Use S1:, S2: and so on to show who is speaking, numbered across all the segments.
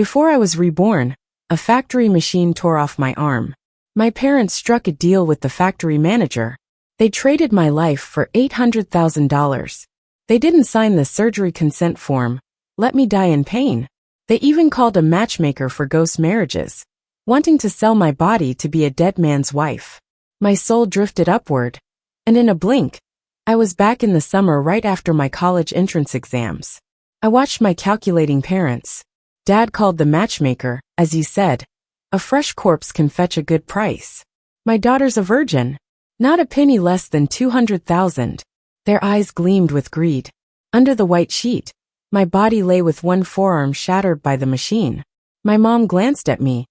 S1: Before I was reborn, a factory machine tore off my arm. My parents struck a deal with the factory manager. They traded my life for $800,000. They didn't sign the surgery consent form, let me die in pain. They even called a matchmaker for ghost marriages, wanting to sell my body to be a dead man's wife. My soul drifted upward, and in a blink, I was back in the summer right after my college entrance exams. I watched my calculating parents. Dad called the matchmaker, as he said, a fresh corpse can fetch a good price. My daughter's a virgin, not a penny less than $200,000. Their eyes gleamed with greed. Under the white sheet, my body lay with one forearm shattered by the machine. My mom glanced at me,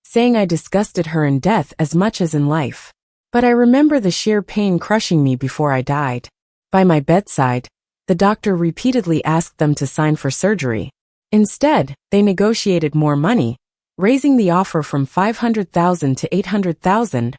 S1: saying I disgusted her in death as much as in life. But I remember the sheer pain crushing me before I died. By my bedside, the doctor repeatedly asked them to sign for surgery. Instead, they negotiated more money, raising the offer from $500,000 to $800,000,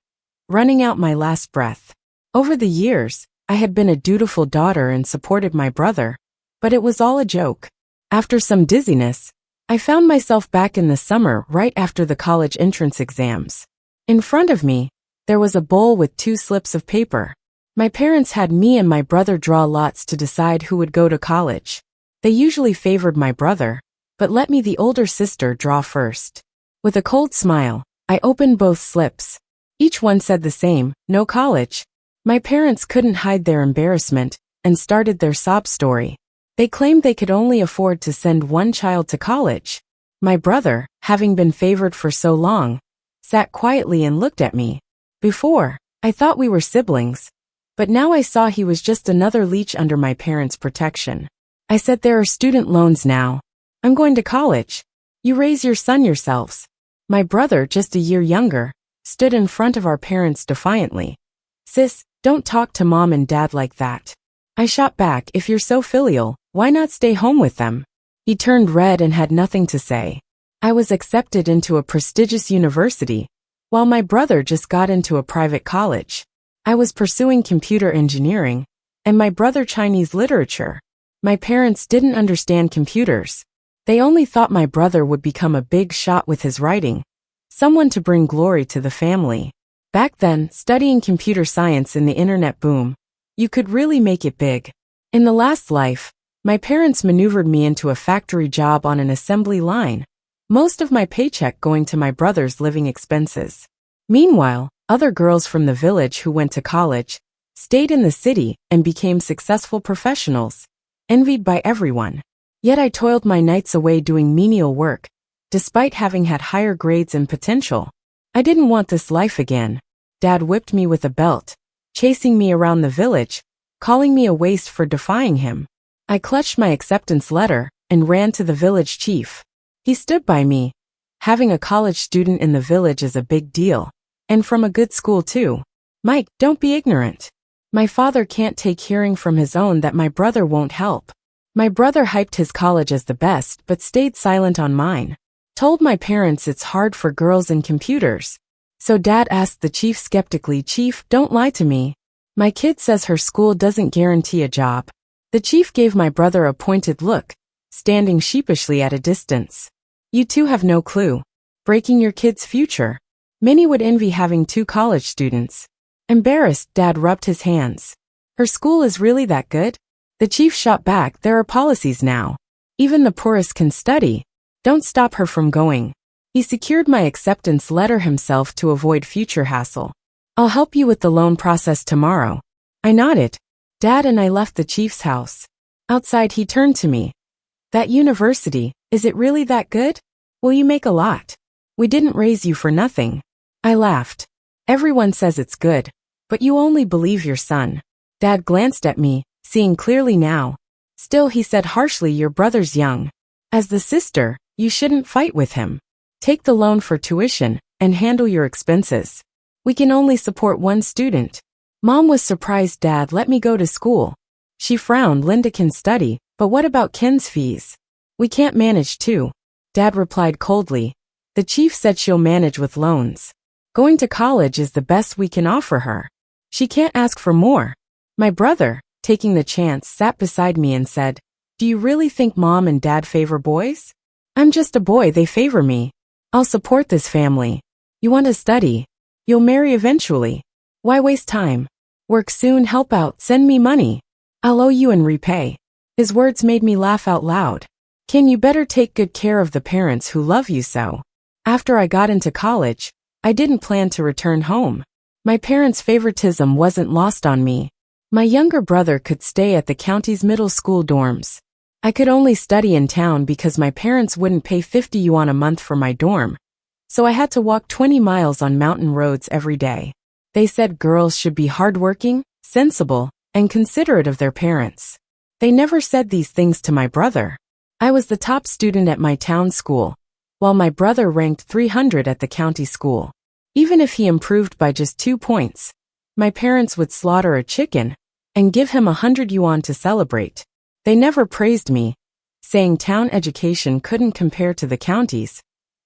S1: running out my last breath. Over the years, I had been a dutiful daughter and supported my brother, but it was all a joke. After some dizziness, I found myself back in the summer right after the college entrance exams. In front of me, there was a bowl with 2 slips of paper. My parents had me and my brother draw lots to decide who would go to college. They usually favored my brother, but let me, the older sister, draw first. With a cold smile, I opened both slips. Each one said the same, no college. My parents couldn't hide their embarrassment and started their sob story. They claimed they could only afford to send one child to college. My brother, having been favored for so long, sat quietly and looked at me. Before, I thought we were siblings, but now I saw he was just another leech under my parents' protection. I said, there are student loans now. I'm going to college. You raise your son yourselves. My brother, just a year younger, stood in front of our parents defiantly. Sis, don't talk to mom and dad like that. I shot back, if you're so filial, why not stay home with them? He turned red and had nothing to say. I was accepted into a prestigious university, while my brother just got into a private college. I was pursuing computer engineering, and my brother Chinese literature. My parents didn't understand computers. They only thought my brother would become a big shot with his writing, someone to bring glory to the family. Back then, studying computer science in the internet boom, you could really make it big. In the last life, my parents maneuvered me into a factory job on an assembly line, most of my paycheck going to my brother's living expenses. Meanwhile, other girls from the village who went to college stayed in the city and became successful professionals, envied by everyone. Yet I toiled my nights away doing menial work, despite having had higher grades and potential. I didn't want this life again. Dad whipped me with a belt, chasing me around the village, calling me a waste for defying him. I clutched my acceptance letter and ran to the village chief. He stood by me. Having a college student in the village is a big deal, and from a good school too. Mike, don't be ignorant. My father can't take hearing from his own that my brother won't help. My brother hyped his college as the best but stayed silent on mine. Told my parents it's hard for girls in computers. So Dad asked the chief skeptically, Chief, don't lie to me. My kid says her school doesn't guarantee a job. The chief gave my brother a pointed look, standing sheepishly at a distance. You two have no clue. Breaking your kid's future. Many would envy having 2 college students. Embarrassed, Dad rubbed his hands. Her school is really that good? The chief shot back, there are policies now. Even the poorest can study. Don't stop her from going. He secured my acceptance letter himself to avoid future hassle. I'll help you with the loan process tomorrow. I nodded. Dad and I left the chief's house. Outside he turned to me. That university, is it really that good? Will you make a lot? We didn't raise you for nothing. I laughed. Everyone says it's good, but you only believe your son. Dad glanced at me, seeing clearly now. Still, he said harshly, your brother's young. As the sister, you shouldn't fight with him. Take the loan for tuition and handle your expenses. We can only support one student. Mom was surprised Dad let me go to school. She frowned, Linda can study, but what about Ken's fees? We can't manage 2. Dad replied coldly. The chief said she'll manage with loans. Going to college is the best we can offer her. She can't ask for more. My brother, taking the chance, sat beside me and said, Do you really think Mom and Dad favor boys? I'm just a boy, they favor me. I'll support this family. You want to study? You'll marry eventually. Why waste time? Work soon, help out, send me money. I'll owe you and repay. His words made me laugh out loud. Ken, you better take good care of the parents who love you so. After I got into college, I didn't plan to return home. My parents' favoritism wasn't lost on me. My younger brother could stay at the county's middle school dorms. I could only study in town because my parents wouldn't pay 50 yuan a month for my dorm, so I had to walk 20 miles on mountain roads every day. They said girls should be hardworking, sensible, and considerate of their parents. They never said these things to my brother. I was the top student at my town school, while my brother ranked 300 at the county school. Even if he improved by just 2 points, my parents would slaughter a chicken and give him 100 yuan to celebrate. They never praised me, saying town education couldn't compare to the county's,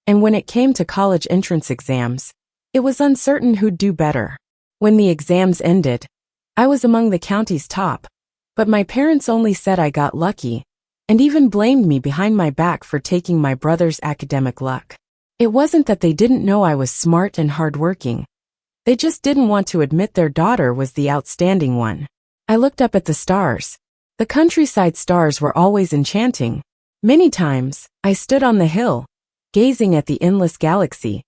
S1: and when it came to college entrance exams, it was uncertain who'd do better. When the exams ended, I was among the county's top, but my parents only said I got lucky, and even blamed me behind my back for taking my brother's academic luck. It wasn't that they didn't know I was smart and hardworking. They just didn't want to admit their daughter was the outstanding one. I looked up at the stars. The countryside stars were always enchanting. Many times, I stood on the hill, gazing at the endless galaxy,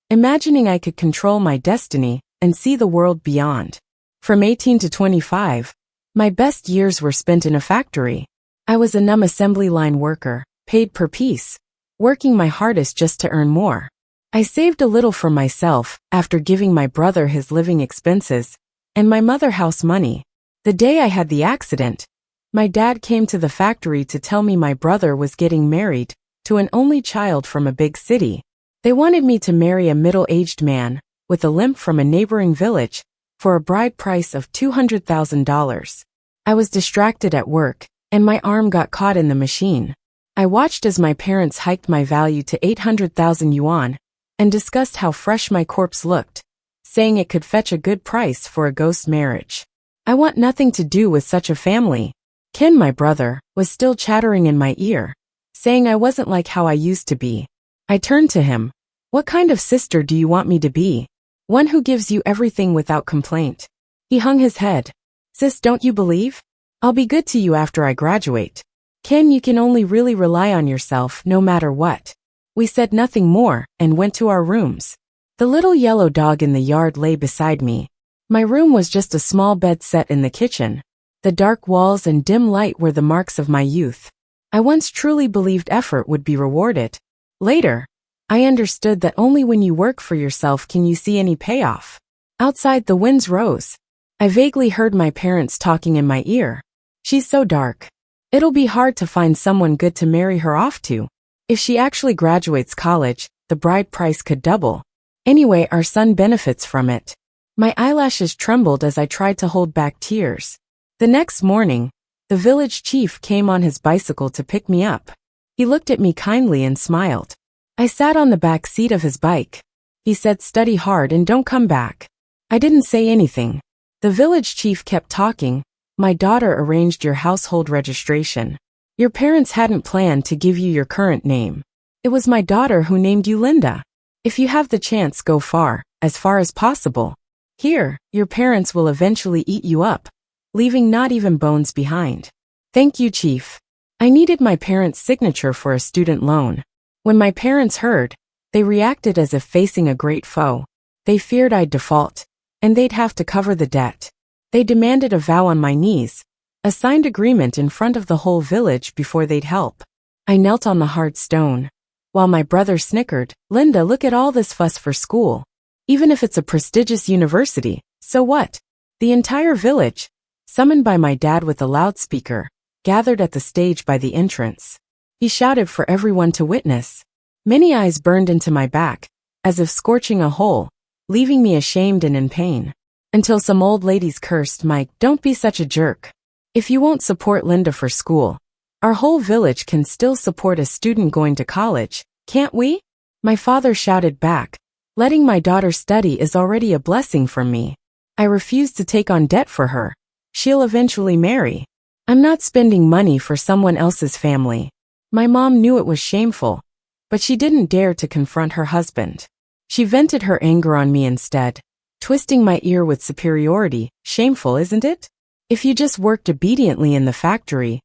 S1: imagining I could control my destiny and see the world beyond. From 18 to 25, my best years were spent in a factory. I was a numb assembly line worker, paid per piece, working my hardest just to earn more. I saved a little for myself after giving my brother his living expenses and my mother house money. The day I had the accident, my dad came to the factory to tell me my brother was getting married to an only child from a big city. They wanted me to marry a middle-aged man with a limp from a neighboring village for a bride price of $200,000. I was distracted at work, and my arm got caught in the machine. I watched as my parents hiked my value to 800,000 yuan and discussed how fresh my corpse looked, saying it could fetch a good price for a ghost marriage. I want nothing to do with such a family. Ken, my brother, was still chattering in my ear, saying I wasn't like how I used to be. I turned to him. What kind of sister do you want me to be? One who gives you everything without complaint. He hung his head. Sis, don't you believe? I'll be good to you after I graduate. Ken, you can only really rely on yourself no matter what. We said nothing more and went to our rooms. The little yellow dog in the yard lay beside me. My room was just a small bed set in the kitchen. The dark walls and dim light were the marks of my youth. I once truly believed effort would be rewarded. Later, I understood that only when you work for yourself can you see any payoff. Outside, the winds rose. I vaguely heard my parents talking in my ear. She's so dark. It'll be hard to find someone good to marry her off to. If she actually graduates college, the bride price could double. Anyway, our son benefits from it. My eyelashes trembled as I tried to hold back tears. The next morning, the village chief came on his bicycle to pick me up. He looked at me kindly and smiled. I sat on the back seat of his bike. He said, study hard and don't come back. I didn't say anything. The village chief kept talking. My daughter arranged your household registration. Your parents hadn't planned to give you your current name. It was my daughter who named you Linda. If you have the chance, go far as possible. Here, your parents will eventually eat you up, leaving not even bones behind. Thank you, Chief. I needed my parents' signature for a student loan. When my parents heard, they reacted as if facing a great foe. They feared I'd default, and they'd have to cover the debt. They demanded a vow on my knees, a signed agreement in front of the whole village before they'd help. I knelt on the hard stone, while my brother snickered. Linda, look at all this fuss for school. Even if it's a prestigious university, so what? The entire village, summoned by my dad with a loudspeaker, gathered at the stage by the entrance. He shouted for everyone to witness. Many eyes burned into my back, as if scorching a hole, leaving me ashamed and in pain. Until some old ladies cursed, Mike, don't be such a jerk. If you won't support Linda for school, our whole village can still support a student going to college, can't we? My father shouted back, letting my daughter study is already a blessing from me. I refuse to take on debt for her. She'll eventually marry. I'm not spending money for someone else's family. My mom knew it was shameful, But she didn't dare to confront her husband. She vented her anger on me instead, twisting my ear with superiority. Shameful, isn't it? If you just worked obediently in the factory,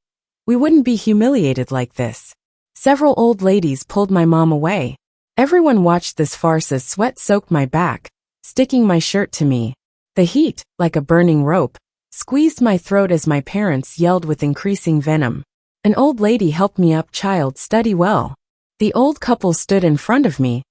S1: we wouldn't be humiliated like this. Several old ladies pulled my mom away. Everyone watched this farce as sweat soaked my back, sticking my shirt to me. The heat, like a burning rope, squeezed my throat as my parents yelled with increasing venom. An old lady helped me up. Child, study well. The old couple stood in front of me,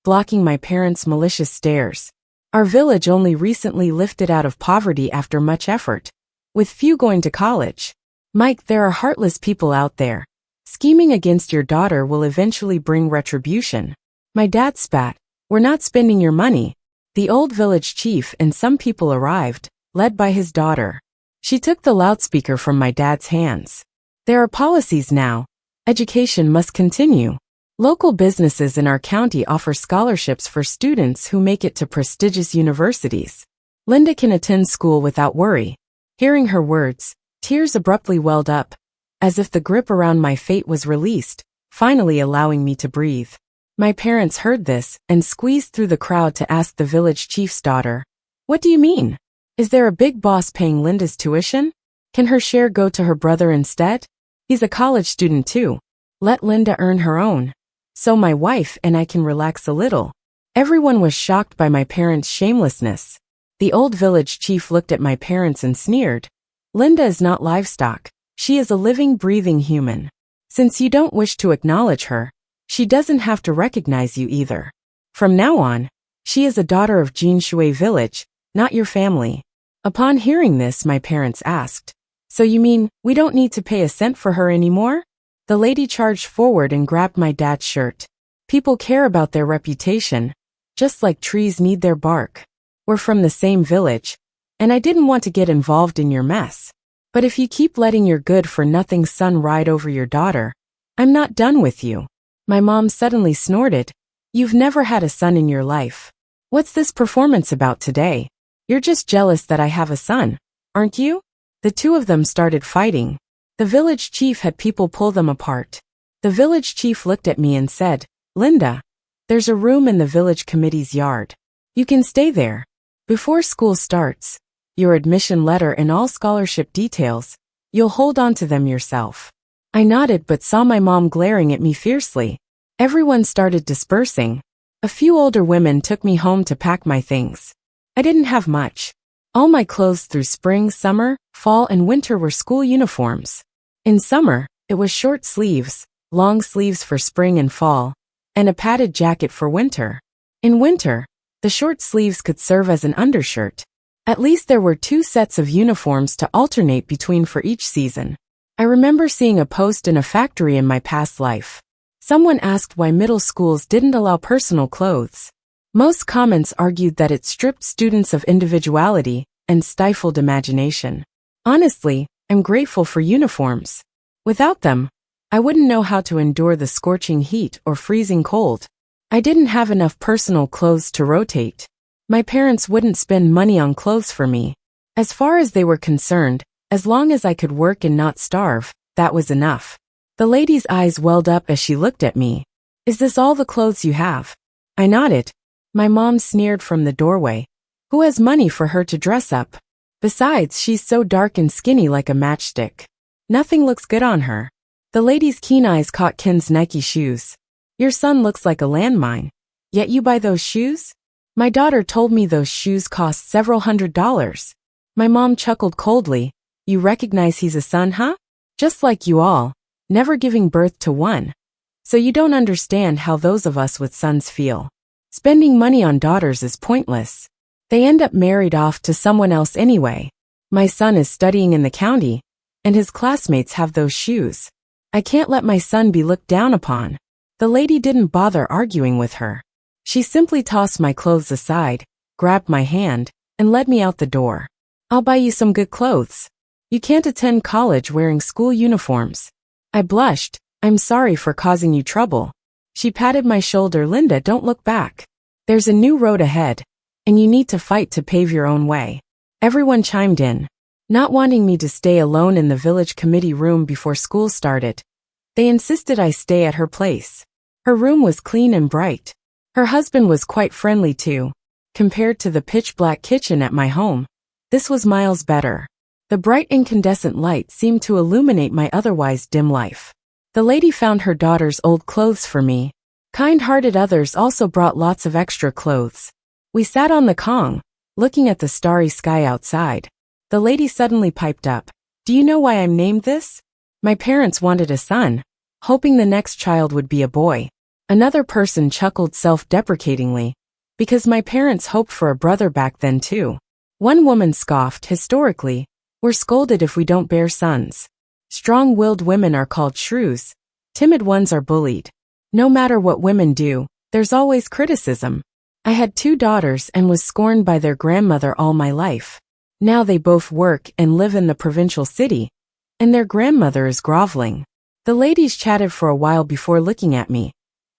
S1: blocking my parents' malicious stares. Our village only recently lifted out of poverty after much effort, with few going to college. Mike, there are heartless people out there. Scheming against your daughter will eventually bring retribution. My dad spat. We're not spending your money. The old village chief and some people arrived, led by his daughter. She took the loudspeaker from my dad's hands. There are policies now. Education must continue. Local businesses in our county offer scholarships for students who make it to prestigious universities. Linda can attend school without worry. Hearing her words, tears abruptly welled up, as if the grip around my fate was released, finally allowing me to breathe. My parents heard this and squeezed through the crowd to ask the village chief's daughter, "What do you mean? Is there a big boss paying Linda's tuition? Can her share go to her brother instead? He's a college student too. Let Linda earn her own, so my wife and I can relax a little." Everyone was shocked by my parents' shamelessness. The old village chief looked at my parents and sneered. "Linda is not livestock. She is a living, breathing human. Since you don't wish to acknowledge her, she doesn't have to recognize you either. From now on, she is a daughter of Jinshui village, not your family." Upon hearing this, my parents asked, "So you mean we don't need to pay a cent for her anymore?" The lady charged forward and grabbed my dad's shirt. "People care about their reputation, just like trees need their bark. We're from the same village, and I didn't want to get involved in your mess. But if you keep letting your good-for-nothing son ride over your daughter, I'm not done with you." My mom suddenly snorted. "You've never had a son in your life. What's this performance about today? You're just jealous that I have a son, aren't you?" The two of them started fighting. The village chief had people pull them apart. The village chief looked at me and said, "Linda, there's a room in the village committee's yard. You can stay there. Before school starts, your admission letter and all scholarship details, you'll hold on to them yourself." I nodded but saw my mom glaring at me fiercely. Everyone started dispersing. A few older women took me home to pack my things. I didn't have much. All my clothes through spring, summer, fall, and winter were school uniforms. In summer, it was short sleeves, long sleeves for spring and fall, and a padded jacket for winter. In winter, the short sleeves could serve as an undershirt. At least there were 2 sets of uniforms to alternate between for each season. I remember seeing a post in a factory in my past life. Someone asked why middle schools didn't allow personal clothes. Most comments argued that it stripped students of individuality and stifled imagination. Honestly, I'm grateful for uniforms. Without them, I wouldn't know how to endure the scorching heat or freezing cold. I didn't have enough personal clothes to rotate. My parents wouldn't spend money on clothes for me. As far as they were concerned, as long as I could work and not starve, that was enough. The lady's eyes welled up as she looked at me. "Is this all the clothes you have?" I nodded. My mom sneered from the doorway. "Who has money for her to dress up? Besides, she's so dark and skinny like a matchstick. Nothing looks good on her." The lady's keen eyes caught Ken's Nike shoes. "Your son looks like a landmine. Yet you buy those shoes?" My daughter told me those shoes cost several $100s. My mom chuckled coldly. "You recognize he's a son, huh? Just like you all, never giving birth to one. So you don't understand how those of us with sons feel. Spending money on daughters is pointless. They end up married off to someone else anyway. My son is studying in the county, and his classmates have those shoes. I can't let my son be looked down upon." The lady didn't bother arguing with her. She simply tossed my clothes aside, grabbed my hand, and led me out the door. "I'll buy you some good clothes. You can't attend college wearing school uniforms." I blushed. "I'm sorry for causing you trouble." She patted my shoulder. "Linda, don't look back. There's a new road ahead, and you need to fight to pave your own way." Everyone chimed in. Not wanting me to stay alone in the village committee room before school started, they insisted I stay at her place. Her room was clean and bright. Her husband was quite friendly too. Compared to the pitch-black kitchen at my home, this was miles better. The bright incandescent light seemed to illuminate my otherwise dim life. The lady found her daughter's old clothes for me. Kind-hearted others also brought lots of extra clothes. We sat on the Kong, looking at the starry sky outside. The lady suddenly piped up. Do you know why I'm named this? My parents wanted a son, hoping the next child would be a boy. Another person chuckled self-deprecatingly, because my parents hoped for a brother back then too. One woman scoffed, historically, we're scolded if we don't bear sons. Strong-willed women are called shrews. Timid ones are bullied. No matter what women do, there's always criticism. I had 2 daughters and was scorned by their grandmother all my life. Now they both work and live in the provincial city, and their grandmother is groveling. The ladies chatted for a while before looking at me.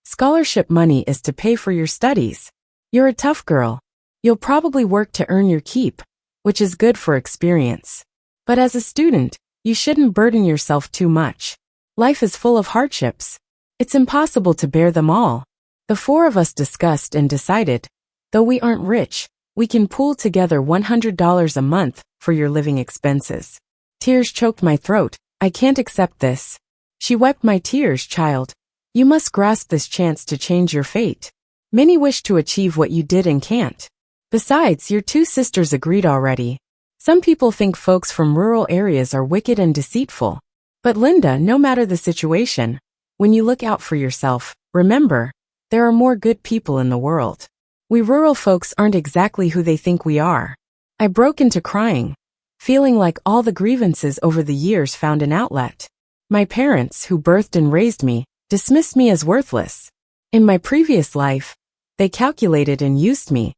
S1: Scholarship money is to pay for your studies. You're a tough girl. You'll probably work to earn your keep, which is good for experience. But as a student, you shouldn't burden yourself too much. Life is full of hardships. It's impossible to bear them all. The 4 of us discussed and decided, though we aren't rich, we can pool together $100 a month for your living expenses. Tears choked my throat. I can't accept this. She wiped my tears, child. You must grasp this chance to change your fate. Many wish to achieve what you did and can't. Besides, your 2 sisters agreed already. Some people think folks from rural areas are wicked and deceitful. But Linda, no matter the situation, when you look out for yourself, remember, there are more good people in the world. We rural folks aren't exactly who they think we are. I broke into crying, feeling like all the grievances over the years found an outlet. My parents, who birthed and raised me, dismissed me as worthless. In my previous life, they calculated and used me,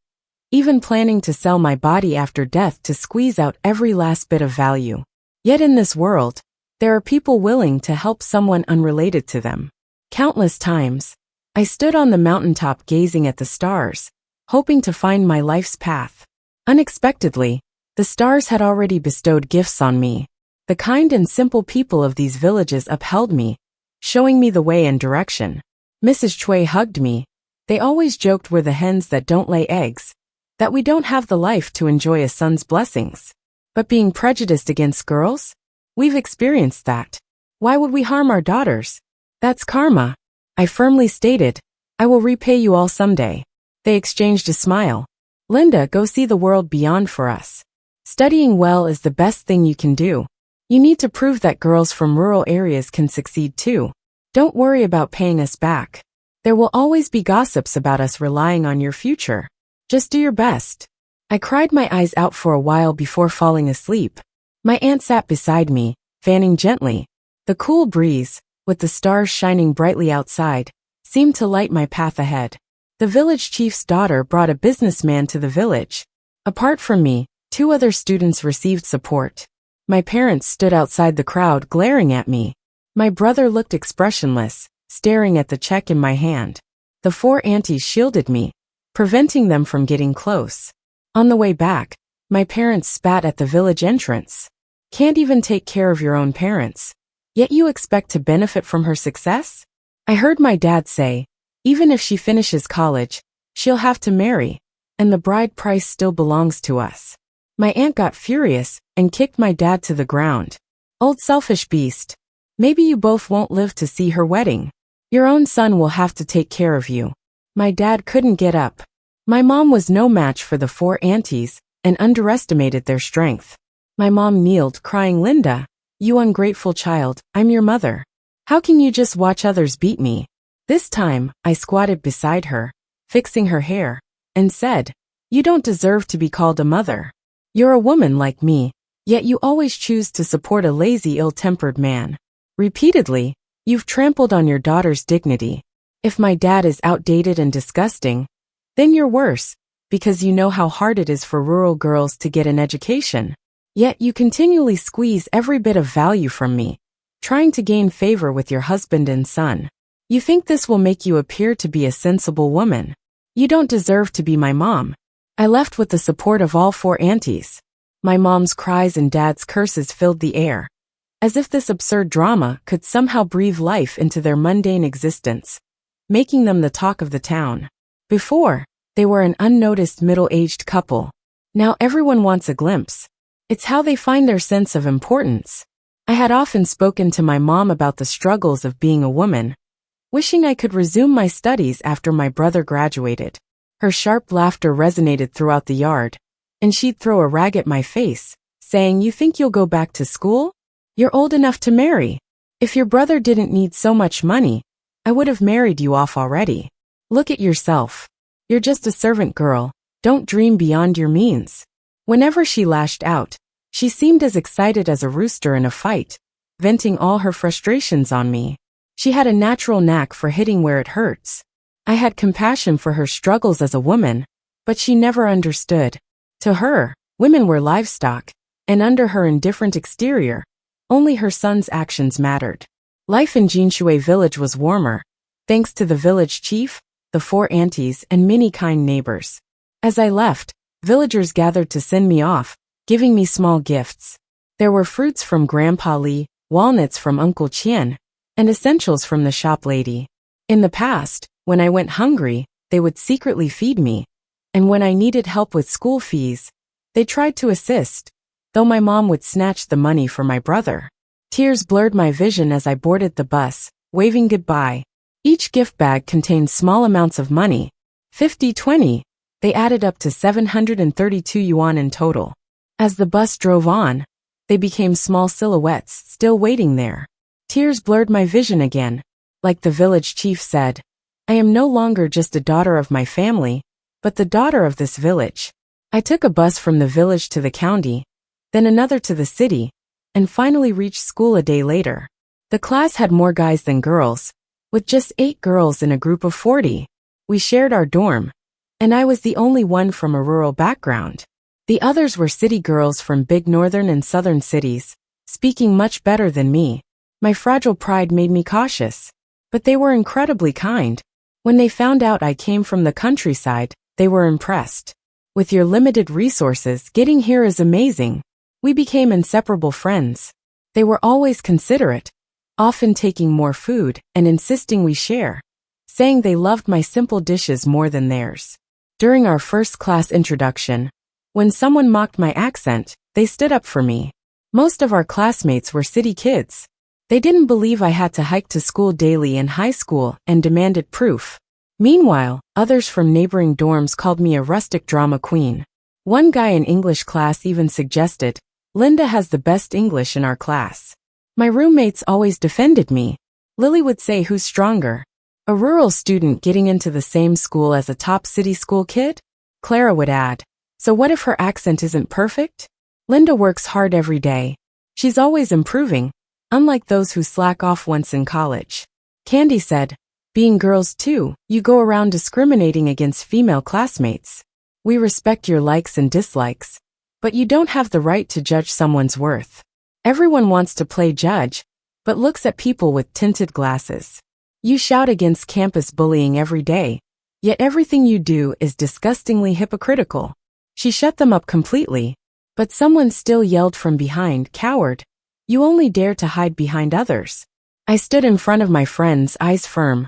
S1: even planning to sell my body after death to squeeze out every last bit of value. Yet in this world, there are people willing to help someone unrelated to them. Countless times, I stood on the mountaintop gazing at the stars, hoping to find my life's path. Unexpectedly, the stars had already bestowed gifts on me. The kind and simple people of these villages upheld me, showing me the way and direction. Mrs. Chui hugged me. They always joked we're the hens that don't lay eggs, that we don't have the life to enjoy a son's blessings. But being prejudiced against girls? We've experienced that. Why would we harm our daughters? That's karma. I firmly stated, I will repay you all someday. They exchanged a smile. Linda, go see the world beyond for us. Studying well is the best thing you can do. You need to prove that girls from rural areas can succeed too. Don't worry about paying us back. There will always be gossips about us relying on your future. Just do your best. I cried my eyes out for a while before falling asleep. My aunt sat beside me, fanning gently. The cool breeze, with the stars shining brightly outside, seemed to light my path ahead. The village chief's daughter brought a businessman to the village. Apart from me, 2 other students received support. My parents stood outside the crowd glaring at me. My brother looked expressionless, staring at the check in my hand. The 4 aunties shielded me, preventing them from getting close. On the way back, my parents spat at the village entrance. Can't even take care of your own parents, yet you expect to benefit from her success? I heard my dad say, even if she finishes college, she'll have to marry, and the bride price still belongs to us. My aunt got furious and kicked my dad to the ground. Old selfish beast. Maybe you both won't live to see her wedding. Your own son will have to take care of you. My dad couldn't get up. My mom was no match for the 4 aunties and underestimated their strength. My mom kneeled, crying, Linda, you ungrateful child, I'm your mother. How can you just watch others beat me? This time, I squatted beside her, fixing her hair, and said, you don't deserve to be called a mother. You're a woman like me, yet you always choose to support a lazy, ill-tempered man. Repeatedly, you've trampled on your daughter's dignity. If my dad is outdated and disgusting, then you're worse, because you know how hard it is for rural girls to get an education. Yet you continually squeeze every bit of value from me, trying to gain favor with your husband and son. You think this will make you appear to be a sensible woman. You don't deserve to be my mom. I left with the support of all 4 aunties. My mom's cries and dad's curses filled the air, as if this absurd drama could somehow breathe life into their mundane existence. making them the talk of the town. Before, they were an unnoticed middle-aged couple. Now everyone wants a glimpse. It's how they find their sense of importance. I had often spoken to my mom about the struggles of being a woman, wishing I could resume my studies after my brother graduated. Her sharp laughter resonated throughout the yard, and she'd throw a rag at my face, saying, "You think you'll go back to school? You're old enough to marry. If your brother didn't need so much money, I would have married you off already. Look at yourself. You're just a servant girl. Don't dream beyond your means." Whenever she lashed out, she seemed as excited as a rooster in a fight, venting all her frustrations on me. She had a natural knack for hitting where it hurts. I had compassion for her struggles as a woman, but she never understood. To her, women were livestock, and under her indifferent exterior, only her son's actions mattered. Life in Jinshui village was warmer, thanks to the village chief, the 4 aunties, and many kind neighbors. As I left, villagers gathered to send me off, giving me small gifts. There were fruits from Grandpa Li, walnuts from Uncle Qian, and essentials from the shop lady. In the past, when I went hungry, they would secretly feed me, and when I needed help with school fees, they tried to assist, though my mom would snatch the money for my brother. Tears blurred my vision as I boarded the bus, waving goodbye. Each gift bag contained small amounts of money, 50, 20. They added up to 732 yuan in total. As the bus drove on, they became small silhouettes, still waiting there. Tears blurred my vision again. Like the village chief said, I am no longer just a daughter of my family, but the daughter of this village. I took a bus from the village to the county, then another to the city, and finally reached school a day later. The class had more guys than girls, with just 8 girls in a group of 40. We shared our dorm, and I was the only one from a rural background. The others were city girls from big northern and southern cities, speaking much better than me. My fragile pride made me cautious, but they were incredibly kind. When they found out I came from the countryside, they were impressed. With your limited resources, getting here is amazing. We became inseparable friends. They were always considerate, often taking more food and insisting we share, saying they loved my simple dishes more than theirs. During our first class introduction, when someone mocked my accent, they stood up for me. Most of our classmates were city kids. They didn't believe I had to hike to school daily in high school and demanded proof. Meanwhile, others from neighboring dorms called me a rustic drama queen. One guy in English class even suggested, "Linda has the best English in our class." My roommates always defended me. Lily would say, "Who's stronger? A rural student getting into the same school as a top city school kid?" Clara would add, "So what if her accent isn't perfect?" Linda works hard every day. She's always improving, unlike those who slack off once in college. Candy said, "Being girls too, you go around discriminating against female classmates. We respect your likes and dislikes, but you don't have the right to judge someone's worth. Everyone wants to play judge, but looks at people with tinted glasses. You shout against campus bullying every day, yet everything you do is disgustingly hypocritical." She shut them up completely, but someone still yelled from behind, "Coward! You only dare to hide behind others." I stood in front of my friends, eyes firm.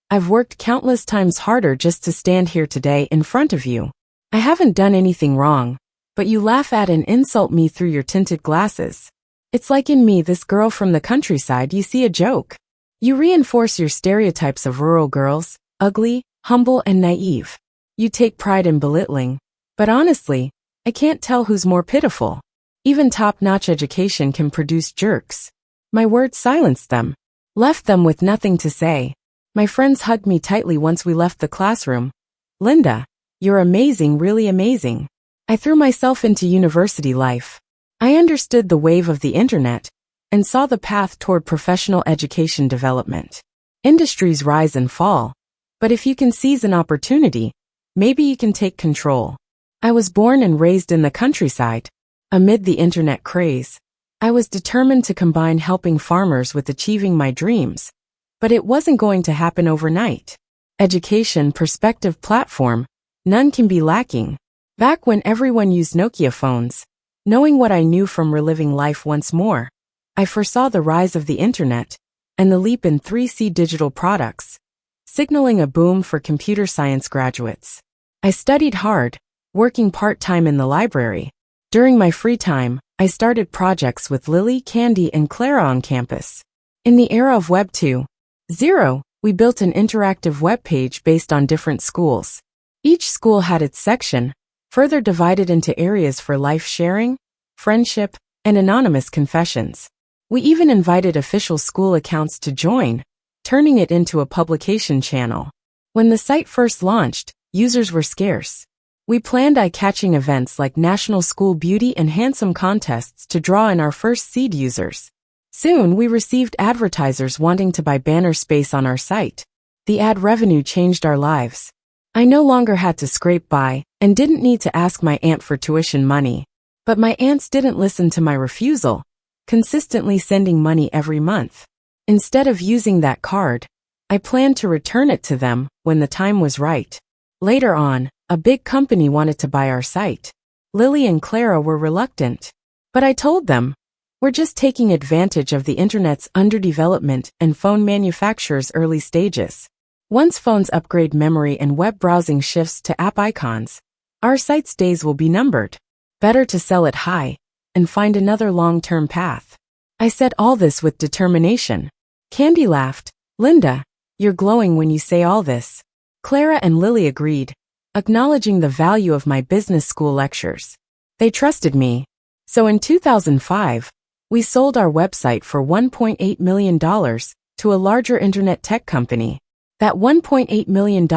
S1: "I've worked countless times harder just to stand here today in front of you. I haven't done anything wrong, but you laugh at and insult me through your tinted glasses. It's like in me, this girl from the countryside, you see a joke. You reinforce your stereotypes of rural girls, ugly, humble, and naive. You take pride in belittling, but honestly, I can't tell who's more pitiful. Even top-notch education can produce jerks." My words silenced them, left them with nothing to say. My friends hugged me tightly once we left the classroom. "Linda, you're amazing, really amazing." I threw myself into university life. I understood the wave of the internet and saw the path toward professional education development. Industries rise and fall, but if you can seize an opportunity, maybe you can take control. I was born and raised in the countryside. Amid the internet craze, I was determined to combine helping farmers with achieving my dreams, but it wasn't going to happen overnight. Education, perspective, platform, none can be lacking. Back when everyone used Nokia phones, knowing what I knew from reliving life once more, I foresaw the rise of the internet and the leap in 3C digital products. signaling a boom for computer science graduates. I studied hard, working part-time in the library. During my free time, I started projects with Lily, Candy, and Clara on campus. In the era of Web 2.0, we built an interactive web page based on different schools. Each school had its section, further divided into areas for life sharing, friendship, and anonymous confessions. We even invited official school accounts to join, turning it into a publication channel. When the site first launched, users were scarce. We planned eye-catching events like National School Beauty and Handsome contests to draw in our first seed users. Soon, we received advertisers wanting to buy banner space on our site. The ad revenue changed our lives. I no longer had to scrape by and didn't need to ask my aunt for tuition money. But my aunts didn't listen to my refusal, consistently sending money every month. Instead of using that card, I planned to return it to them when the time was right. Later on, a big company wanted to buy our site. Lily and Clara were reluctant. But I told them, we're just taking advantage of the internet's underdevelopment and phone manufacturers' early stages. Once phones upgrade memory and web browsing shifts to app icons, our site's days will be numbered. Better to sell it high and find another long-term path. I said all this with determination. Candy laughed. Linda, you're glowing when you say all this. Clara and Lily agreed, acknowledging the value of my business school lectures. They trusted me. So in 2005, we sold our website for $1.8 million to a larger internet tech company. That $1.8 million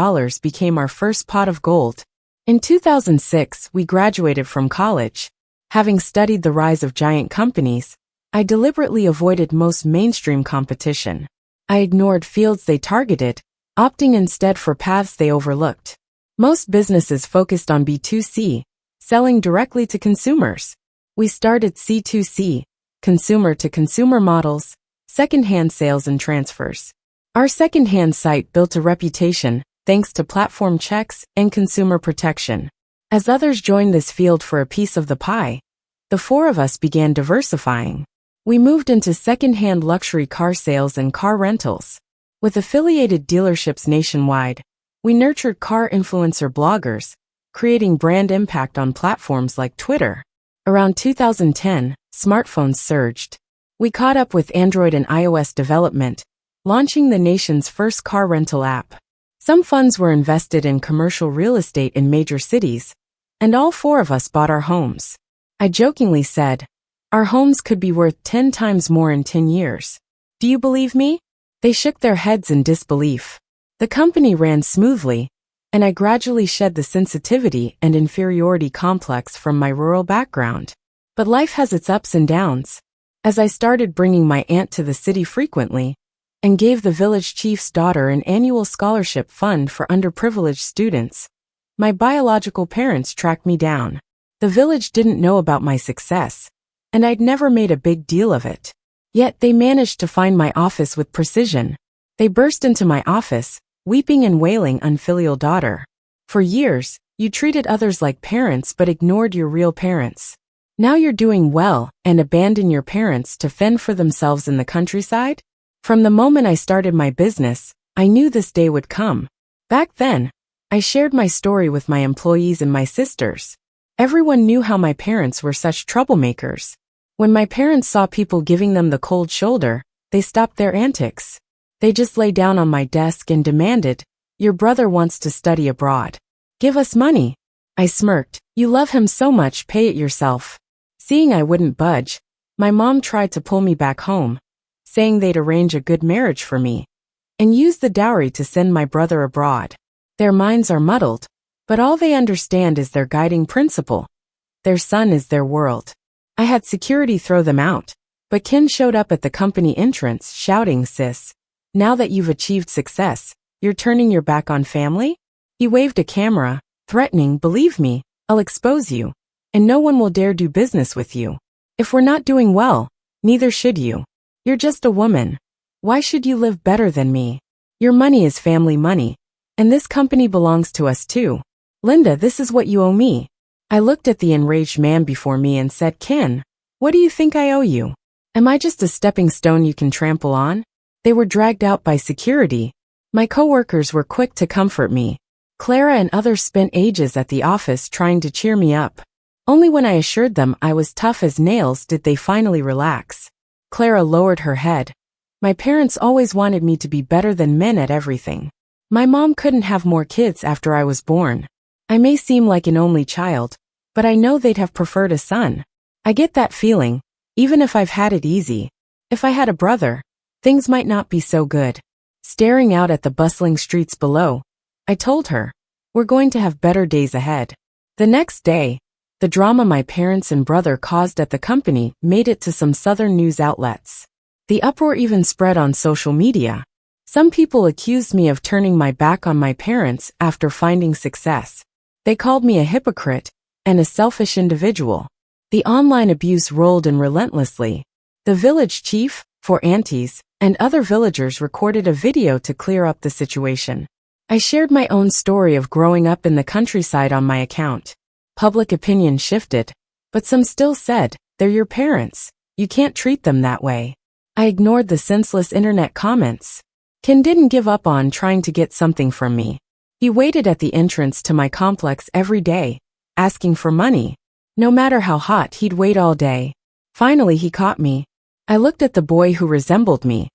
S1: became our first pot of gold. In 2006, we graduated from college. Having studied the rise of giant companies, I deliberately avoided most mainstream competition. I ignored fields they targeted, opting instead for paths they overlooked. Most businesses focused on B2C, selling directly to consumers. We started C2C, consumer-to-consumer models, second-hand sales and transfers. Our second-hand site built a reputation thanks to platform checks and consumer protection. As others joined this field for a piece of the pie, the four of us began diversifying. We moved into second-hand luxury car sales and car rentals. With affiliated dealerships nationwide, we nurtured car influencer bloggers, creating brand impact on platforms like Twitter. Around 2010, smartphones surged. We caught up with Android and iOS development, launching the nation's first car rental app. Some funds were invested in commercial real estate in major cities, and all four of us bought our homes. I jokingly said, our homes could be worth 10 times more in 10 years. Do you believe me? They shook their heads in disbelief. The company ran smoothly, and I gradually shed the sensitivity and inferiority complex from my rural background. But life has its ups and downs. As I started bringing my aunt to the city frequently, and gave the village chief's daughter an annual scholarship fund for underprivileged students, my biological parents tracked me down. The village didn't know about my success, and I'd never made a big deal of it. Yet they managed to find my office with precision. They burst into my office, weeping and wailing, unfilial daughter. For years, you treated others like parents but ignored your real parents. Now you're doing well and abandon your parents to fend for themselves in the countryside? From the moment I started my business, I knew this day would come. Back then, I shared my story with my employees and my sisters. Everyone knew how my parents were such troublemakers. When my parents saw people giving them the cold shoulder, they stopped their antics. They just lay down on my desk and demanded, "Your brother wants to study abroad. Give us money." I smirked. "You love him so much, pay it yourself." Seeing I wouldn't budge, my mom tried to pull me back home, saying they'd arrange a good marriage for me and use the dowry to send my brother abroad. Their minds are muddled, but all they understand is their guiding principle. Their son is their world. I had security throw them out, but Ken showed up at the company entrance shouting, "Sis, now that you've achieved success, you're turning your back on family?" He waved a camera, threatening, "Believe me, I'll expose you, and no one will dare do business with you. If we're not doing well, neither should you. You're just a woman. Why should you live better than me? Your money is family money, and this company belongs to us too. Linda, this is what you owe me." I looked at the enraged man before me and said, "Ken, what do you think I owe you? Am I just a stepping stone you can trample on?" They were dragged out by security, My coworkers were quick to comfort me. Clara and others spent ages at the office trying to cheer me up. Only when I assured them I was tough as nails did they finally relax. Clara lowered her head. My parents always wanted me to be better than men at everything. My mom couldn't have more kids after I was born. I may seem like an only child, but I know they'd have preferred a son. I get that feeling, even if I've had it easy. If I had a brother, things might not be so good. Staring out at the bustling streets below, I told her, we're going to have better days ahead. The next day, the drama my parents and brother caused at the company made it to some southern news outlets. The uproar even spread on social media. Some people accused me of turning my back on my parents after finding success. They called me a hypocrite and a selfish individual. The online abuse rolled in relentlessly. The village chief, 4 aunties, and other villagers recorded a video to clear up the situation. I shared my own story of growing up in the countryside on my account. Public opinion shifted, but some still said, they're your parents, you can't treat them that way. I ignored the senseless internet comments. Ken didn't give up on trying to get something from me. He waited at the entrance to my complex every day, asking for money. No matter how hot, he'd wait all day. Finally, he caught me. I looked at the boy who resembled me.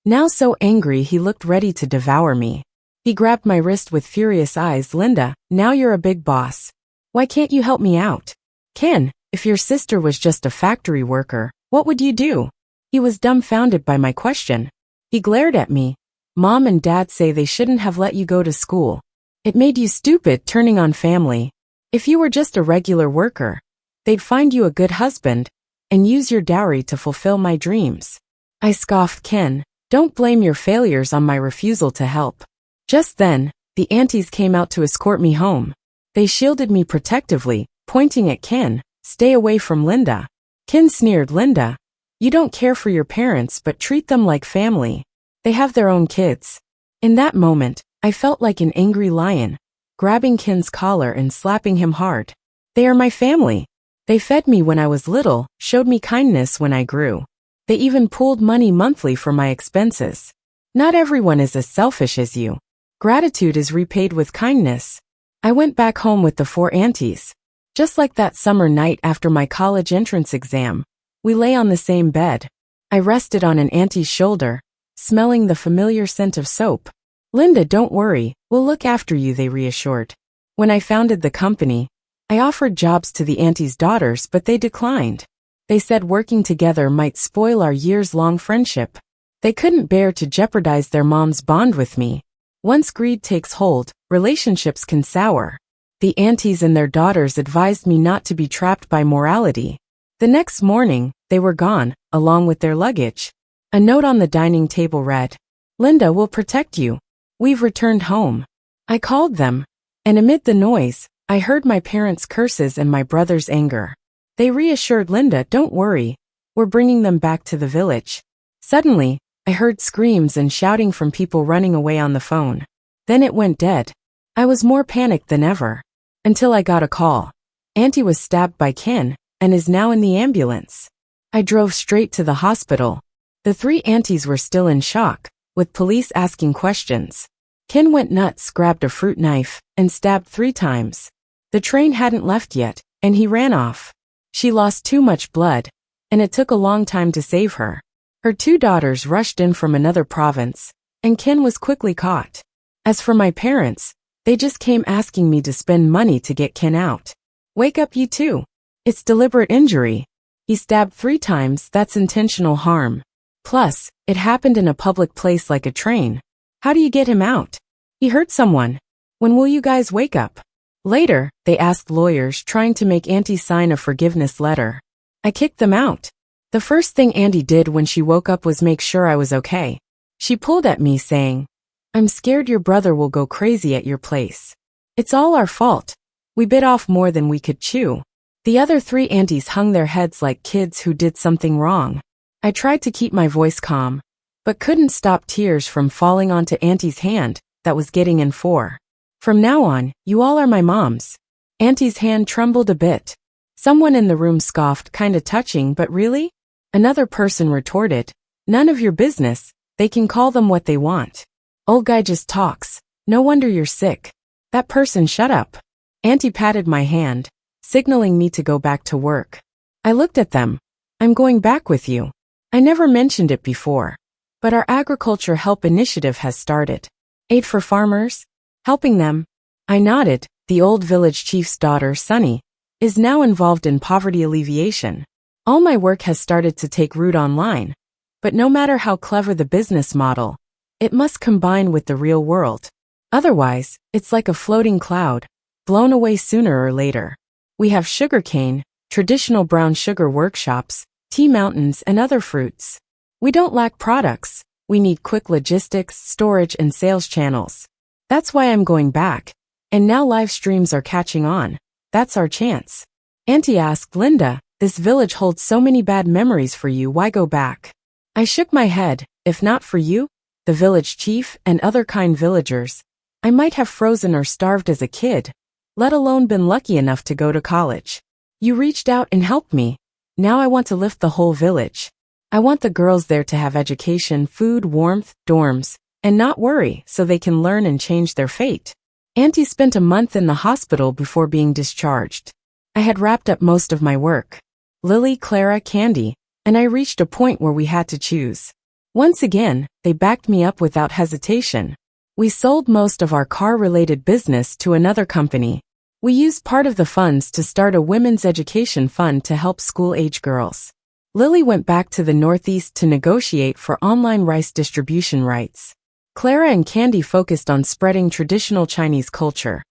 S1: Now so angry he looked ready to devour me. He grabbed my wrist with furious eyes. Linda, now you're a big boss. Why can't you help me out? Ken, if your sister was just a factory worker, what would you do? He was dumbfounded by my question. He glared at me. Mom and Dad say they shouldn't have let you go to school. It made you stupid turning on family. If you were just a regular worker, they'd find you a good husband and use your dowry to fulfill my dreams. I scoffed. Ken, don't blame your failures on my refusal to help. Just then, the aunties came out to escort me home. They shielded me protectively, pointing at Ken, stay away from Linda. Ken sneered. Linda, you don't care for your parents but treat them like family. They have their own kids. In that moment, I felt like an angry lion, grabbing Ken's collar and slapping him hard. They are my family. They fed me when I was little, showed me kindness when I grew. They even pooled money monthly for my expenses. Not everyone is as selfish as you. Gratitude is repaid with kindness. I went back home with the 4 aunties. Just like that summer night after my college entrance exam, we lay on the same bed. I rested on an auntie's shoulder, smelling the familiar scent of soap. Linda, don't worry, we'll look after you, they reassured. When I founded the company, I offered jobs to the aunties' daughters, but they declined. They said working together might spoil our years-long friendship. They couldn't bear to jeopardize their mom's bond with me. Once greed takes hold, relationships can sour. The aunties and their daughters advised me not to be trapped by morality. The next morning, they were gone, along with their luggage. A note on the dining table read, Linda will protect you. We've returned home. I called them, and amid the noise, I heard my parents' curses and my brother's anger. They reassured Linda, don't worry, we're bringing them back to the village. Suddenly, I heard screams and shouting from people running away on the phone. Then it went dead. I was more panicked than ever. Until I got a call. Auntie was stabbed by Ken, and is now in the ambulance. I drove straight to the hospital. The 3 aunties were still in shock, with police asking questions. Ken went nuts, grabbed a fruit knife, and stabbed 3 times. The train hadn't left yet, and he ran off. She lost too much blood, and it took a long time to save her. Her 2 daughters rushed in from another province, and Ken was quickly caught. As for my parents, they just came asking me to spend money to get Ken out. Wake up, you two. It's deliberate injury. He stabbed 3 times, that's intentional harm. Plus, it happened in a public place like a train. How do you get him out? He hurt someone. When will you guys wake up? Later, they asked lawyers, trying to make Auntie sign a forgiveness letter. I kicked them out. The first thing Auntie did when she woke up was make sure I was okay. She pulled at me saying, I'm scared your brother will go crazy at your place. It's all our fault. We bit off more than we could chew. The other 3 aunties hung their heads like kids who did something wrong. I tried to keep my voice calm, but couldn't stop tears from falling onto Auntie's hand that was getting in 4. From now on, you all are my moms. Auntie's hand trembled a bit. Someone in the room scoffed, kinda touching, but really? Another person retorted, none of your business, they can call them what they want. Old guy just talks. No wonder you're sick. That person shut up. Auntie patted my hand, signaling me to go back to work. I looked at them. I'm going back with you. I never mentioned it before, but our agriculture help initiative has started. Aid for farmers? Helping them? I nodded. The old village chief's daughter, Sunny, is now involved in poverty alleviation. All my work has started to take root online, but no matter how clever the business model, it must combine with the real world. Otherwise, it's like a floating cloud, blown away sooner or later. We have sugarcane, traditional brown sugar workshops, tea mountains, and other fruits. We don't lack products. We need quick logistics, storage, and sales channels. That's why I'm going back. And now live streams are catching on. That's our chance. Auntie asked, Linda, this village holds so many bad memories for you, why go back? I shook my head. If not for you, the village chief, and other kind villagers, I might have frozen or starved as a kid, let alone been lucky enough to go to college. You reached out and helped me. Now I want to lift the whole village. I want the girls there to have education, food, warmth, dorms, and not worry so they can learn and change their fate. Auntie spent a month in the hospital before being discharged. I had wrapped up most of my work. Lily, Clara, Candy, and I reached a point where we had to choose. Once again, they backed me up without hesitation. We sold most of our car-related business to another company. We used part of the funds to start a women's education fund to help school-age girls. Lily went back to the Northeast to negotiate for online rice distribution rights. Clara and Candy focused on spreading traditional Chinese culture,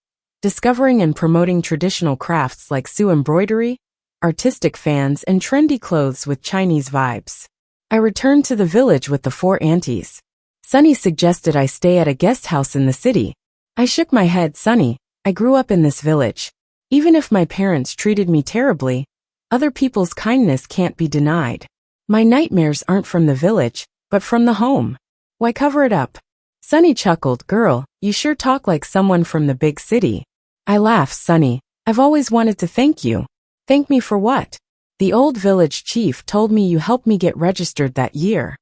S1: discovering and promoting traditional crafts like Su embroidery, artistic fans, and trendy clothes with Chinese vibes. I returned to the village with the 4 aunties. Sunny suggested I stay at a guest house in the city. I shook my head. Sunny, I grew up in this village. Even if my parents treated me terribly, other people's kindness can't be denied. My nightmares aren't from the village, but from the home. Why cover it up? Sunny chuckled. Girl, you sure talk like someone from the big city. I laughed. Sunny, I've always wanted to thank you. Thank me for what? The old village chief told me you helped me get registered that year,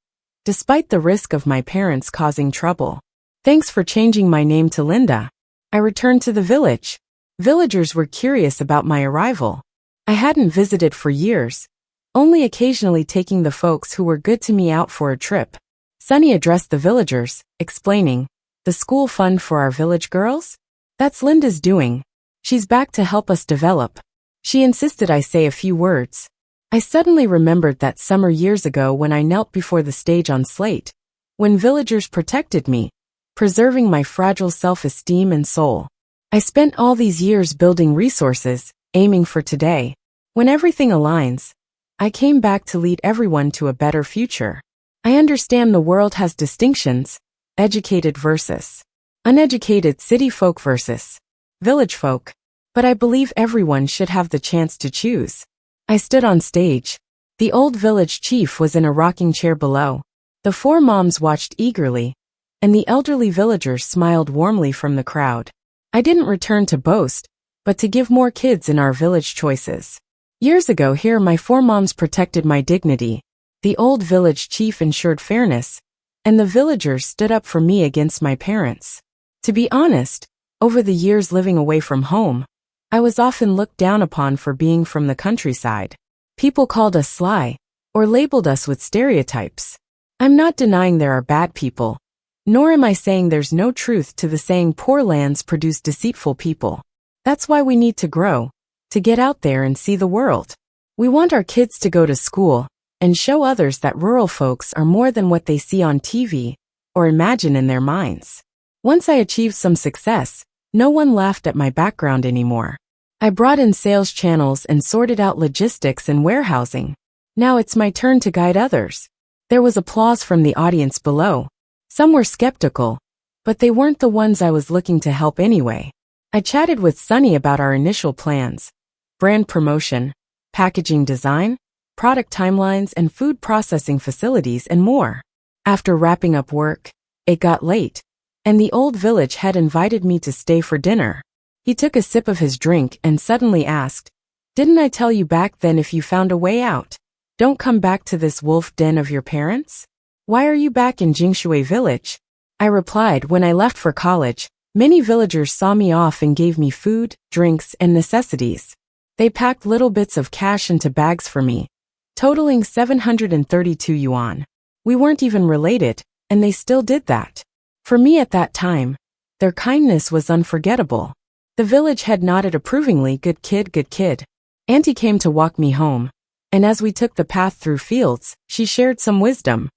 S1: despite the risk of my parents causing trouble. Thanks for changing my name to Linda. I returned to the village. Villagers were curious about my arrival. I hadn't visited for years, only occasionally taking the folks who were good to me out for a trip. Sunny addressed the villagers, explaining, the school fund for our village girls? That's Linda's doing. She's back to help us develop. She insisted I say a few words. I suddenly remembered that summer years ago when I knelt before the stage on Slate, when villagers protected me, preserving my fragile self-esteem and soul. I spent all these years building resources, aiming for today. When everything aligns, I came back to lead everyone to a better future. I understand the world has distinctions, educated versus uneducated, city folk versus village folk, but I believe everyone should have the chance to choose. I stood on stage. The old village chief was in a rocking chair below. The 4 moms watched eagerly, and the elderly villagers smiled warmly from the crowd. I didn't return to boast, but to give more kids in our village choices. Years ago here my 4 moms protected my dignity. The old village chief ensured fairness, and the villagers stood up for me against my parents. To be honest, over the years living away from home, I was often looked down upon for being from the countryside. People called us sly, or labeled us with stereotypes. I'm not denying there are bad people, nor am I saying there's no truth to the saying poor lands produce deceitful people. That's why we need to grow, to get out there and see the world. We want our kids to go to school, and show others that rural folks are more than what they see on TV, or imagine in their minds. Once I achieved some success, no one laughed at my background anymore. I brought in sales channels and sorted out logistics and warehousing. Now it's my turn to guide others. There was applause from the audience below. Some were skeptical, but they weren't the ones I was looking to help anyway. I chatted with Sunny about our initial plans, brand promotion, packaging design, product timelines, and food processing facilities, and more. After wrapping up work, it got late, and the old village head invited me to stay for dinner. He took a sip of his drink and suddenly asked, "Didn't I tell you back then if you found a way out? Don't come back to this wolf den of your parents? Why are you back in Jingshui village?" I replied. When I left for college, many villagers saw me off and gave me food, drinks, and necessities. They packed little bits of cash into bags for me, totaling 732 yuan. We weren't even related, and they still did that. For me at that time, their kindness was unforgettable. The village head nodded approvingly. Good kid, good kid. Auntie came to walk me home, and as we took the path through fields, she shared some wisdom.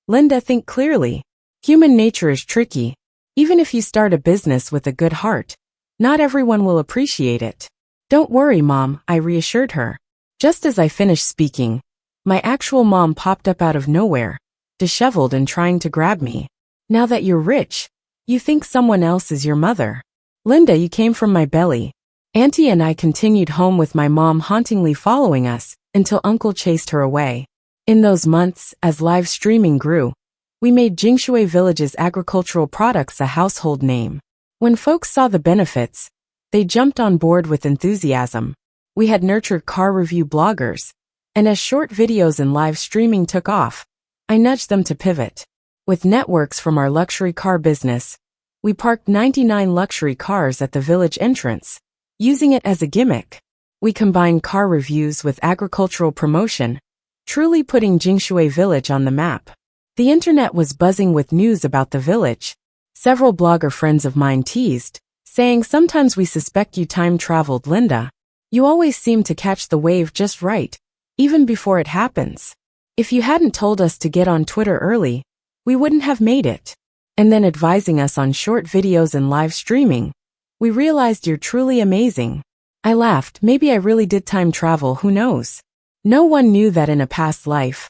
S1: Linda, think clearly. Human nature is tricky. Even if you start a business with a good heart, not everyone will appreciate it. Don't worry, Mom, I reassured her. Just as I finished speaking, my actual mom popped up out of nowhere, disheveled and trying to grab me. Now that you're rich, you think someone else is your mother. Linda, you came from my belly. Auntie and I continued home with my mom hauntingly following us until Uncle chased her away. In those months, as live streaming grew, we made Jingshui Village's agricultural products a household name. When folks saw the benefits, they jumped on board with enthusiasm. We had nurtured car review bloggers, and as short videos and live streaming took off, I nudged them to pivot. With networks from our luxury car business, we parked 99 luxury cars at the village entrance, using it as a gimmick. We combined car reviews with agricultural promotion, truly putting Jingshui Village on the map. The internet was buzzing with news about the village. Several blogger friends of mine teased, saying, sometimes we suspect you time-traveled, Linda. You always seem to catch the wave just right, even before it happens. If you hadn't told us to get on Twitter early, we wouldn't have made it. And then advising us on short videos and live streaming, we realized you're truly amazing. I laughed. Maybe I really did time travel, who knows? No one knew that in a past life,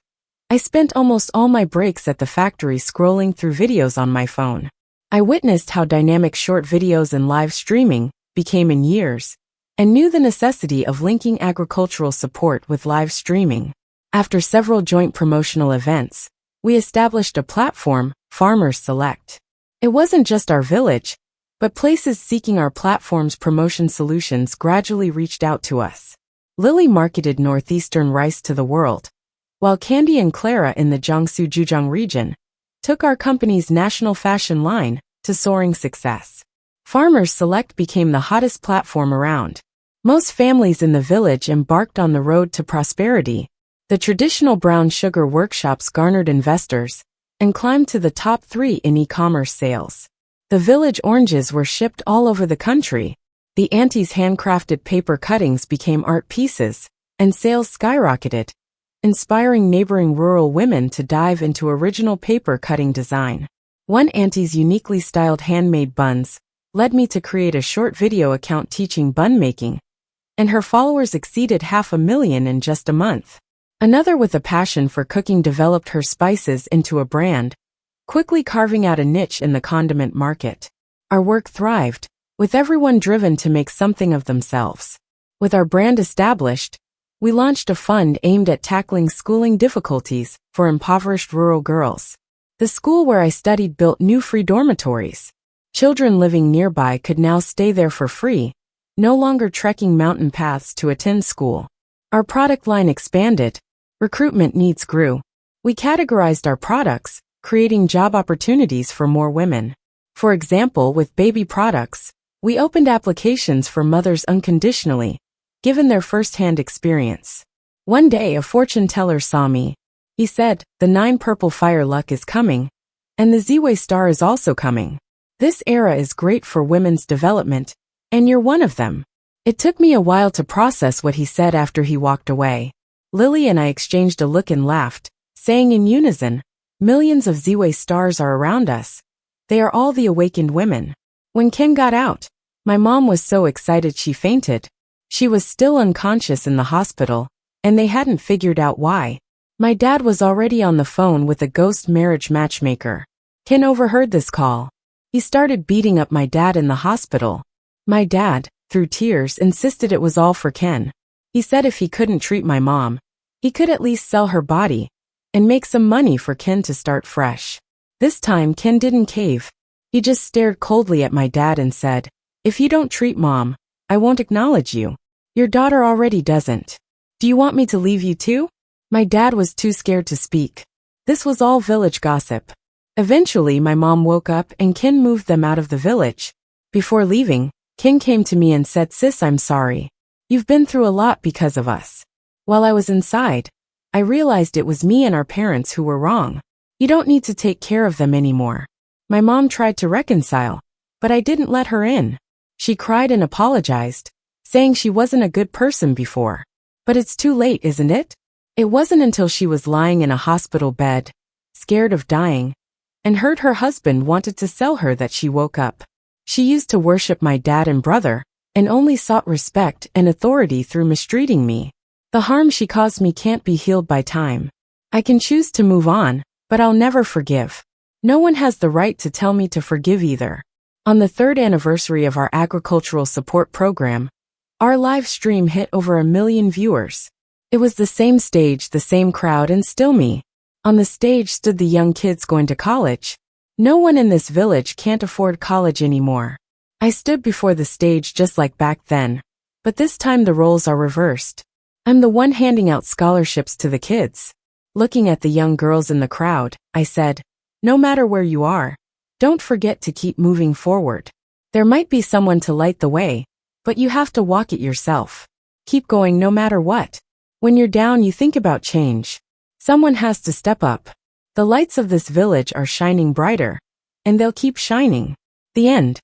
S1: I spent almost all my breaks at the factory scrolling through videos on my phone. I witnessed how dynamic short videos and live streaming became in years, and knew the necessity of linking agricultural support with live streaming. After several joint promotional events, we established a platform, Farmers Select. It wasn't just our village, but places seeking our platform's promotion solutions gradually reached out to us. Lily marketed northeastern rice to the world, while Candy and Clara in the Jiangsu-Zhejiang region took our company's national fashion line to soaring success. Farmers Select became the hottest platform around. Most families in the village embarked on the road to prosperity. The traditional brown sugar workshops garnered investors and climbed to the top 3 in e-commerce sales. The village oranges were shipped all over the country. The auntie's handcrafted paper cuttings became art pieces, and sales skyrocketed, inspiring neighboring rural women to dive into original paper cutting design. One auntie's uniquely styled handmade buns led me to create a short video account teaching bun making, and her followers exceeded 500,000 in just a month. Another with a passion for cooking developed her spices into a brand, quickly carving out a niche in the condiment market. Our work thrived, with everyone driven to make something of themselves. With our brand established, we launched a fund aimed at tackling schooling difficulties for impoverished rural girls. The school where I studied built new free dormitories. Children living nearby could now stay there for free, no longer trekking mountain paths to attend school. Our product line expanded. Recruitment needs grew. We categorized our products, creating job opportunities for more women. For example, with baby products, we opened applications for mothers unconditionally, given their first-hand experience. One day a fortune teller saw me. He said, the 9 purple fire luck is coming, and the Ziwei star is also coming. This era is great for women's development, and you're one of them. It took me a while to process what he said after he walked away. Lily and I exchanged a look and laughed, saying in unison, millions of Ziwei stars are around us. They are all the awakened women. When Ken got out, my mom was so excited she fainted. She was still unconscious in the hospital, and they hadn't figured out why. My dad was already on the phone with a ghost marriage matchmaker. Ken overheard this call. He started beating up my dad in the hospital. My dad, through tears, insisted it was all for Ken. He said if he couldn't treat my mom, he could at least sell her body and make some money for Ken to start fresh. This time Ken didn't cave. He just stared coldly at my dad and said, if you don't treat mom, I won't acknowledge you. Your daughter already doesn't. Do you want me to leave you too? My dad was too scared to speak. This was all village gossip. Eventually, my mom woke up and Kin moved them out of the village. Before leaving, Kin came to me and said, "Sis, I'm sorry. You've been through a lot because of us." While I was inside, I realized it was me and our parents who were wrong. You don't need to take care of them anymore. My mom tried to reconcile, but I didn't let her in. She cried and apologized, saying she wasn't a good person before. But it's too late, isn't it? It wasn't until she was lying in a hospital bed, scared of dying, and heard her husband wanted to sell her that she woke up. She used to worship my dad and brother, and only sought respect and authority through mistreating me. The harm she caused me can't be healed by time. I can choose to move on, but I'll never forgive. No one has the right to tell me to forgive either. On the 3rd anniversary of our agricultural support program, our live stream hit over 1 million viewers. It was the same stage, the same crowd, and still me. On the stage stood the young kids going to college. No one in this village can't afford college anymore. I stood before the stage just like back then, but this time the roles are reversed. I'm the one handing out scholarships to the kids. Looking at the young girls in the crowd, I said, "No matter where you are, don't forget to keep moving forward. There might be someone to light the way, but you have to walk it yourself. Keep going no matter what. When you're down, you think about change. Someone has to step up. The lights of this village are shining brighter, and they'll keep shining." The end.